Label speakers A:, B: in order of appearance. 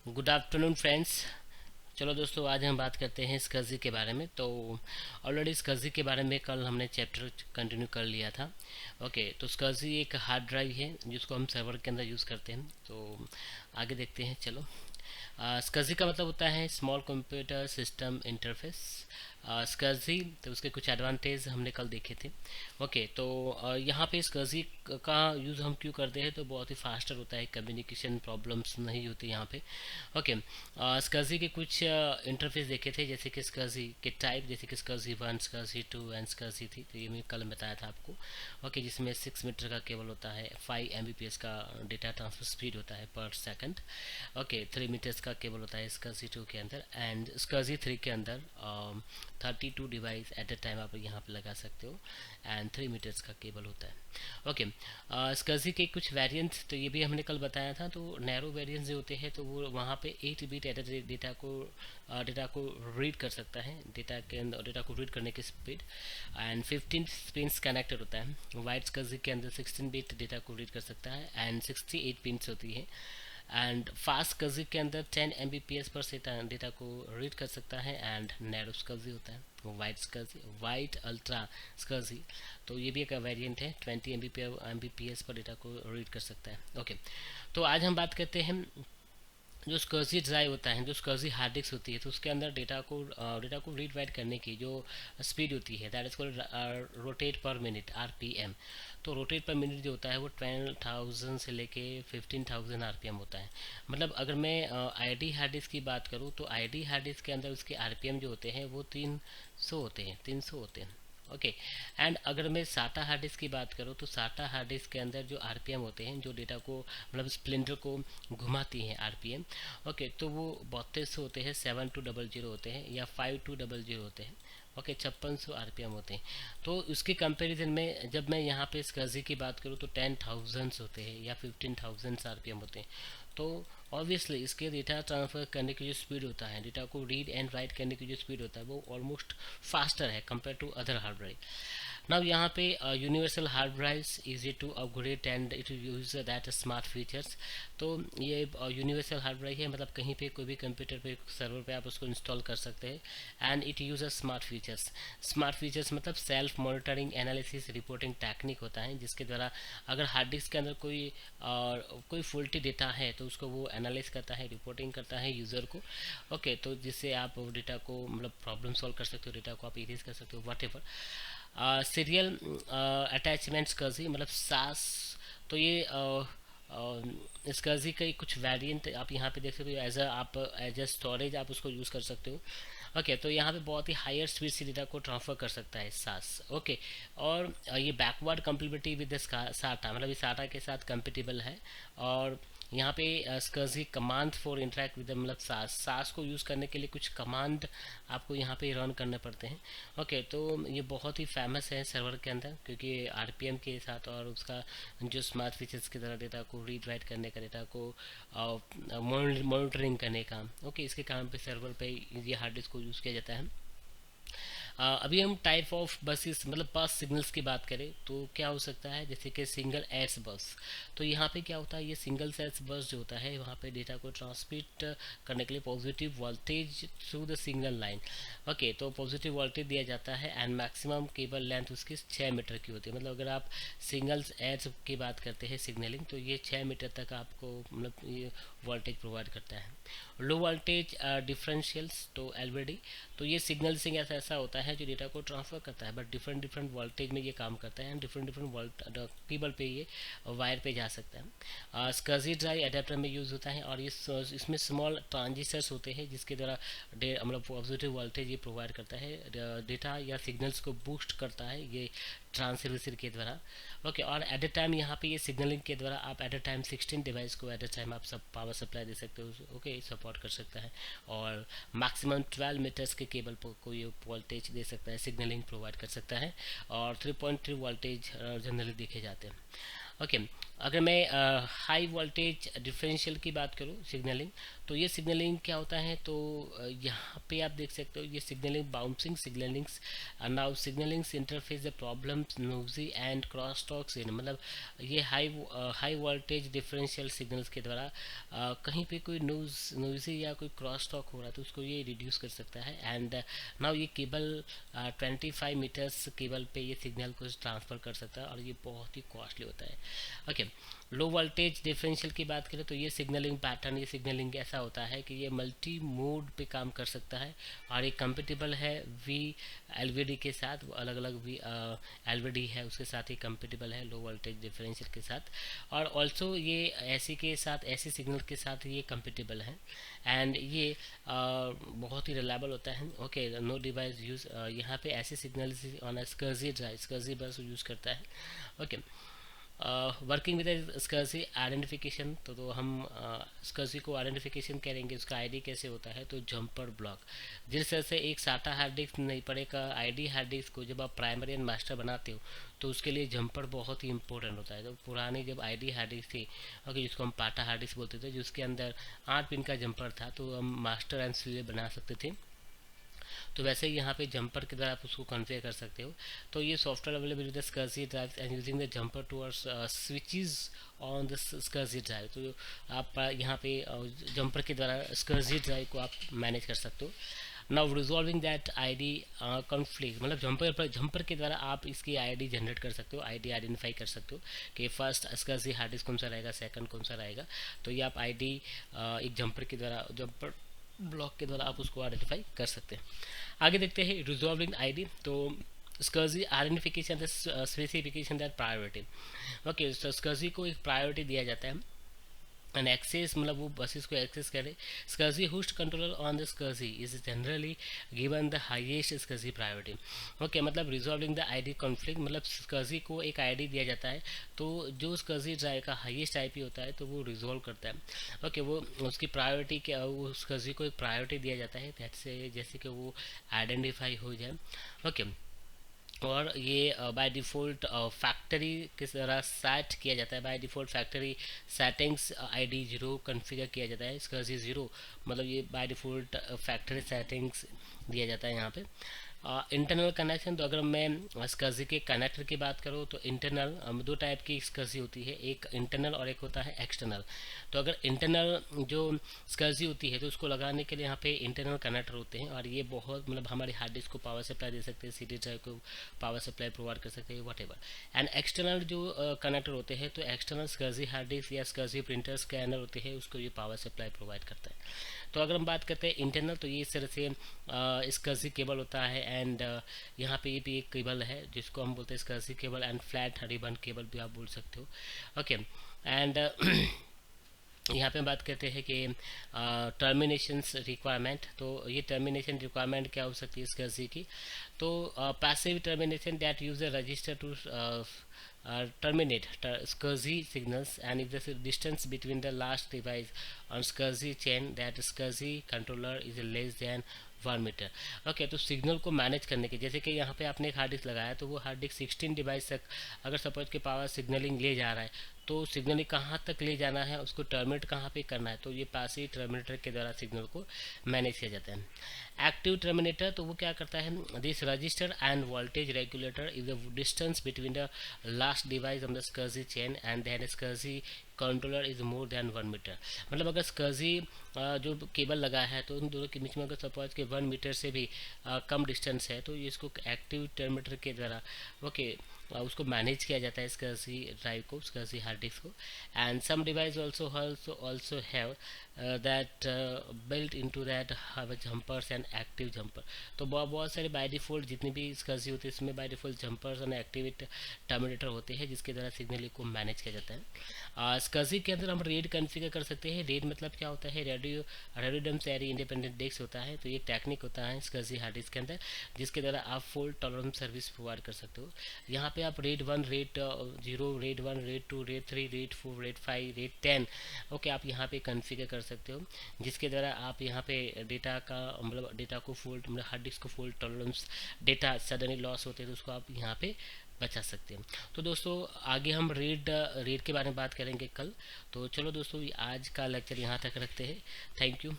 A: Good afternoon friends. चलो दोस्तों, आज हम बात करते हैं स्कजी के बारे में। तो ऑलरेडी स्कजी के बारे में कल हमने चैप्टर कंटिन्यू कर लिया था। ओके, तो स्कजी एक हार्ड ड्राइव है जिसको हम सर्वर के अंदर यूज़ करते हैं। तो आगे देखते हैं, चलो। स्कजी का मतलब होता है स्मॉल कंप्यूटर सिस्टम इंटरफेस। स्कजी तो उसके कुछ एडवांटेज हमने कल देखे थे। ओके, तो यहाँ पे स्कजी का यूज़ हम क्यों करते हैं, तो बहुत ही फास्टर होता है, कम्युनिकेशन प्रॉब्लम्स नहीं होती यहाँ पे। ओके, स्कजी के कुछ इंटरफेस देखे थे, जैसे कि स्कजी के टाइप, जैसे कि स्कजी 1, स्कजी 2 एंड स्कजी 3। तो ये मैं कल बताया था आपको। ओके, जिसमें 6 मीटर का केबल होता है, 5 Mbps का डेटा ट्रांसफर स्पीड होता है पर सेकंड। ओके, 3 मीटर्स का केबल होता है स्कजी 2 के अंदर, एंड स्कजी 3 के अंदर 32 डिवाइस एट अ टाइम आप यहाँ पे लगा सकते हो, एंड 3 मीटर्स का केबल होता है। ओके, स्कजी के कुछ वेरिएंट्स तो ये भी हमने कल बताया था। तो नैरो वेरिएंट्स जो होते हैं, तो वो वहाँ पे 8 बिट एडर डेटा को रीड कर सकता है, डेटा के अंदर डेटा को रीड करने की स्पीड। एंड 15 पिंस कनेक्टेड होता है। वाइट स्कजी के अंदर 16 बिट डेटा को रीड कर सकता है, एंड 68 पिंस होती है। एंड फास्ट स्कजी के अंदर 10 Mbps पर से डेटा को रीड कर सकता है, एंड नैरो स्कजी होता है, वाइट स्कजी, वाइट अल्ट्रा स्कजी। तो ये भी एक वेरिएंट है, 20 Mbps पर डेटा को रीड कर सकता है। ओके, तो आज हम बात करते हैं जो स्कर्जी ड्राइव होता है, जो स्कर्जी हार्ड डिस्क होती है, तो उसके अंदर डेटा को रीड राइट करने की जो स्पीड होती है, दैट इज कॉल्ड रोटेट पर मिनट, RPM। तो रोटेट पर मिनट जो होता है वो 12,000 से लेके 15,000 RPM होता है। मतलब अगर मैं ID हार्ड डिस्क की बात करूँ, तो ID हार्ड डिस्क के अंदर उसके RPM जो होते हैं वो 300 होते हैं, 300 होते हैं। ओके, एंड अगर मैं साटा हार्ड डिस्क की बात करूँ, तो साटा हार्ड डिस्क के अंदर जो RPM होते हैं, जो डेटा को मतलब स्प्लेंडर को घुमाती हैं, RPM। ओके, तो वो 3200 होते हैं, 7200 होते हैं, या 5200 होते हैं। ओके, 5600 RPM होते हैं। तो उसके कंपैरिजन में जब मैं यहाँ पे स्कजी की बात करूँ, तो 10,000 होते हैं या 15,000 RPM होते हैं। तो ऑब्वियसली इसके डेटा ट्रांसफर करने की जो स्पीड होता है, डेटा को रीड एंड राइट करने की जो स्पीड होता है, वो ऑलमोस्ट फास्टर है compare to other hard drive. Now यहाँ पे universal hard drives easy to upgrade and it use that smart features. तो ये यूनिवर्सल हार्ड ड्राइव है, मतलब कहीं पे कोई भी कंप्यूटर पे सर्वर पे आप उसको इंस्टॉल कर सकते हैं, and it use smart features. Smart features मतलब self monitoring analysis reporting technique होता है, जिसके द्वारा अगर हार्ड डिस्क के अंदर कोई फॉल्टी डेटा है, तो उसको वो एनालाइज करता है, रिपोर्टिंग करता है यूज़र को। ओके, तो जिससे आप डेटा को मतलब प्रॉब्लम सॉल्व कर सकते हो, डेटा को आप इरेज कर सकते हो, वट एवर। सीरियल अटैचमेंट्स स्कजी मतलब सास। तो ये स्कजी का कुछ वेरिएंट आप यहाँ पे देख सकते हो, एज अ स्टोरेज आप उसको यूज़ कर सकते हो। ओके, तो यहाँ पे बहुत ही हायर स्पीड से डेटा को ट्रांसफर कर सकता है सास। ओके, और ये बैकवर्ड कंपेटिबिलिटी विद साटा, मतलब ये साटा के साथ कंपेटिबल है। और यहाँ पे स्कजी कमांड फॉर इंटरेक्ट विद मतलब सास को यूज़ करने के लिए कुछ कमांड आपको यहाँ पे रन करने पड़ते हैं। ओके, तो ये बहुत ही फेमस है सर्वर के अंदर, क्योंकि RPM के साथ और उसका जो स्मार्ट फीचर्स की तरह डेटा को रीड राइट करने का, डेटा को मॉनिटरिंग करने का। ओके, इसके काम पे सर्वर पे ये हार्ड डिस्क को यूज़ किया जाता है। अभी हम टाइप ऑफ बसेस मतलब बस सिग्नल्स की बात करें, तो क्या हो सकता है, जैसे कि सिंगल एड्स बस। तो यहाँ पे क्या होता है, ये सिंगल एड्स बस जो होता है, वहाँ पे डेटा को ट्रांसमिट करने के लिए positive voltage through the signal line. Okay, तो पॉजिटिव वोल्टेज दिया जाता है, एंड मैक्सिमम केबल लेंथ उसकी 6 मीटर की होती है। मतलब अगर आप सिंगल एड्स की बात करते हैं सिग्नलिंग, तो ये 6 मीटर तक आपको मतलब ये वोल्टेज प्रोवाइड करता है। लो वोल्टेज डिफरेंशियल्स, तो LVD। तो ये सिग्नल सिंग ऐसा ऐसा होता है जो डेटा को ट्रांसफर करता है, बट डिफरेंट डिफरेंट वोल्टेज में ये काम करता है, and different different volt cable पे ये वायर पे जा सकता है। स्कजी ड्राई अडेप्टर में यूज़ होता है, और इसमें स्मॉल ट्रांजिस्टर्स होते हैं, जिसके द्वारा मतलब पॉजिटिव वोल्टेज ये प्रोवाइड करता है, डेटा या सिग्नल्स को बूस्ट करता है ये ट्रांसड्यूसर के द्वारा। ओके, और एट अ टाइम यहाँ पे ये सिग्नलिंग के द्वारा आप एट अ टाइम 16 डिवाइस को एट अ टाइम आप सब पावर सप्लाई दे सकते हो। ओके, सपोर्ट कर सकता है, और मैक्सिमम 12 मीटर्स के केबल को ये वोल्टेज दे सकता है, सिग्नलिंग प्रोवाइड कर सकता है, और 3.3 वोल्टेज जनरली देखे जाते हैं। ओके, अगर मैं हाई वोल्टेज डिफरेंशियल की बात करूँ सिग्नलिंग, तो ये सिग्नलिंग क्या होता है, तो यहाँ पे आप देख सकते हो ये signalling bouncing signallings, now signallings interface the problems noisy and cross talks in, मतलब ये हाई वोल्टेज डिफरेंशियल सिग्नल्स के द्वारा कहीं पे कोई नोजी या कोई क्रॉस टॉक हो रहा है तो उसको ये रिड्यूस कर सकता है। एंड नाउ ये केबल 25 मीटर्स केबल पे ये सिग्नल को ट्रांसफ़र कर सकता है और ये बहुत ही कॉस्टली होता है। ओके, लो वोल्टेज डिफरेंशियल की बात करें तो ये सिग्नलिंग पैटर्न, ये सिग्नलिंग ऐसा होता है कि ये मल्टी मोड पे काम कर सकता है और ये कंपेटिबल है वी एलवीडी के साथ, वो अलग अलग वी एलवीडी है उसके साथ ही कंपेटिबल है लो वोल्टेज डिफरेंशियल के साथ, और ऑल्सो ये ऐसी के साथ, ऐसी सिग्नल के साथ ये कंपेटिबल है। एंड ये बहुत ही रिलायबल होता है। ओके, नो डिवाइस यूज, यहाँ पे ऐसे सिग्नल्स ऑन स्कर्जी ड्राइव, स्कर्जी बस यूज़ करता है। ओके, वर्किंग विद स्कर्जी आइडेंटिफिकेशन, तो हम स्कर्जी को आइडेंटिफिकेशन करेंगे, उसका आईडी कैसे होता है, तो जंपर ब्लॉक, जिस तरह से एक साटा हार्ड डिस्क नहीं पड़ेगा आईडी हार्ड डिस्क को जब आप प्राइमरी एंड मास्टर बनाते हो तो उसके लिए जंपर बहुत ही इंपॉर्टेंट होता है। तो पुरानी जब आईडी हार्ड डिस्क थी, ओके, जिसको हम पाटा हार्ड डिस्क बोलते थे, जिसके अंदर 8 पिन का जंपर था, तो हम मास्टर एंड स्लेव बना सकते थे। तो वैसे ही यहाँ पे जंपर के द्वारा आप उसको कॉन्फ़िगर कर सकते हो। तो ये software available with SCSI drive and using the jumper towards switches on the SCSI drive. तो आप यहाँ पे जंपर के द्वारा SCSI ड्राइव को आप मैनेज कर सकते हो। Now resolving that ID conflict, मतलब जंपर के द्वारा आप इसकी आईडी जनरेट कर सकते हो, आईडी आइडेंटिफाई कर सकते हो कि फर्स्ट SCSI हार्ड डिस्क कौन सा रहेगा, सेकंड कौन सा रहेगा। तो ये आप आईडी एक जंपर के द्वारा, जंपर ब्लॉक के द्वारा आप उसको आइडेंटिफाई कर सकते हैं। आगे देखते हैं रिजॉल्विंग आईडी। तो SCSI identification specification that priority. Okay, तो SCSI को एक प्रायोरिटी दिया जाता है एंड एक्सेस, मतलब वो बसेस को एक्सेस करे। SCSI host controller on the SCSI is generally given the highest SCSI priority. Okay, मतलब रिजॉल्विंग द आईडी कॉन्फ्लिक्ट, मतलब SCSI को एक आईडी दिया जाता है, तो जो SCSI ड्राइव का हाईएस्ट आईपी होता है तो वो रिजॉल्व करता है। ओके, वो उसकी प्रायोरिटी क्या, वो SCSI को एक प्रायोरिटी दिया जाता है जैसे कि वो आइडेंटिफाई हो जाए। ओके, और ये बाय डिफ़ॉल्ट फैक्ट्री किस तरह सेट किया जाता है, by default factory settings ID 0 configure किया जाता है। SCSI 0, मतलब ये बाय डिफ़ॉल्ट फैक्ट्री सेटिंग्स दिया जाता है यहाँ पे। इंटरनल कनेक्शन, तो अगर मैं SCSI के कनेक्टर की बात करूँ तो इंटरनल, दो टाइप की SCSI होती है, एक इंटरनल और एक होता है एक्सटर्नल। तो अगर इंटरनल जो SCSI होती है तो उसको लगाने के लिए यहाँ पे इंटरनल कनेक्टर होते हैं और ये बहुत, मतलब हमारी हार्ड डिस्क को पावर सप्लाई दे सकते हैं, CD ड्राइव को पावर सप्लाई प्रोवाइड कर सकते हैं, वट एवर। एंड एक्सटर्नल जो कनेक्टर होते हैं, तो एक्सटर्नल SCSI हार्ड डिस्क या SCSI प्रिंटर स्कैनर होते हैं, उसको ये पावर सप्लाई प्रोवाइड करता है। तो अगर हम बात करते हैं इंटरनल, तो ये इस तरह से SCSI केबल होता है एंड यहाँ पे ये भी एक केबल है जिसको हम बोलते हैं SCSI cable and flat ribbon cable भी आप बोल सकते हो। ओके, एंड यहाँ पे हम बात करते हैं कि टर्मिनेशंस रिक्वायरमेंट। तो ये टर्मिनेशन रिक्वायरमेंट क्या हो सकती है SCSI की, तो passive termination that use the register to terminate SCSI signals, and if the distance between the last device on SCSI chain that SCSI controller is less than 1 मीटर। Okay, तो signal को manage करने के, जैसे कि यहाँ पे आपने एक हार्ड डिस्क लगाया तो वो हार्ड डिस्क 16 डिवाइस तक अगर सपोज के पावर सिग्नलिंग ले जा रहा है, तो सिग्नलिंग कहाँ तक ले जाना है, उसको टर्मिनेट कहाँ पे करना है, तो ये पैसिव टर्मिनेटर के द्वारा सिग्नल को मैनेज किया जाता है। एक्टिव टर्मिनेटर, तो वो क्या करता है, this register and voltage regulator is the distance between the last device on the SCSI chain and then SCSI controller is more than 1 मीटर। मतलब अगर SCSI जो केबल लगा है तो उन दोनों के बीच में अगर सपोज के 1 मीटर से भी कम डिस्टेंस है तो ये इसको एक्टिव टर्मिनेटर के द्वारा ओके उसको मैनेज किया जाता है SCSI ड्राइव को, SCSI हार्ड डिस्क को। And some device also have that built into that have jumpers and active jumper. तो बहुत सारे बाय डिफ़ॉल्ट जितने भी SCSI होते हैं इसमें बाय डिफ़ॉल्ट जंपर्स और एक्टिव टर्मिनेटर होते हैं जिसके द्वारा सिग्नल को मैनेज किया जाता है। SCSI के अंदर हम रेड कॉन्फ़िगर कर सकते हैं। रेड मतलब क्या होता है, रेडियम एरी इंडिपेंडेंट डिस्क होता है। तो ये टेक्निक होता है SCSI हार्ड डिस्क के अंदर जिसके द्वारा आप फॉल्ट टॉलरेंस सर्विस प्रोवाइड कर सकते हो। यहाँ पे आप red 1, red 0, red 1, red 2, red 3, red 4, red 5, red 10 okay आप यहाँ पे कॉन्फ़िगर कर सकते हो जिसके द्वारा आप यहाँ पे डेटा का मतलब डेटा को फॉल्ट मतलब हार्ड डिस्क को fault tolerance data suddenly loss होते हैं तो उसको आप यहाँ पे बचा सकते हैं। तो दोस्तों आगे हम रेड के बारे में बात करेंगे कल। तो चलो दोस्तों आज का लेक्चर यहाँ तक रखते हैं। Thank you.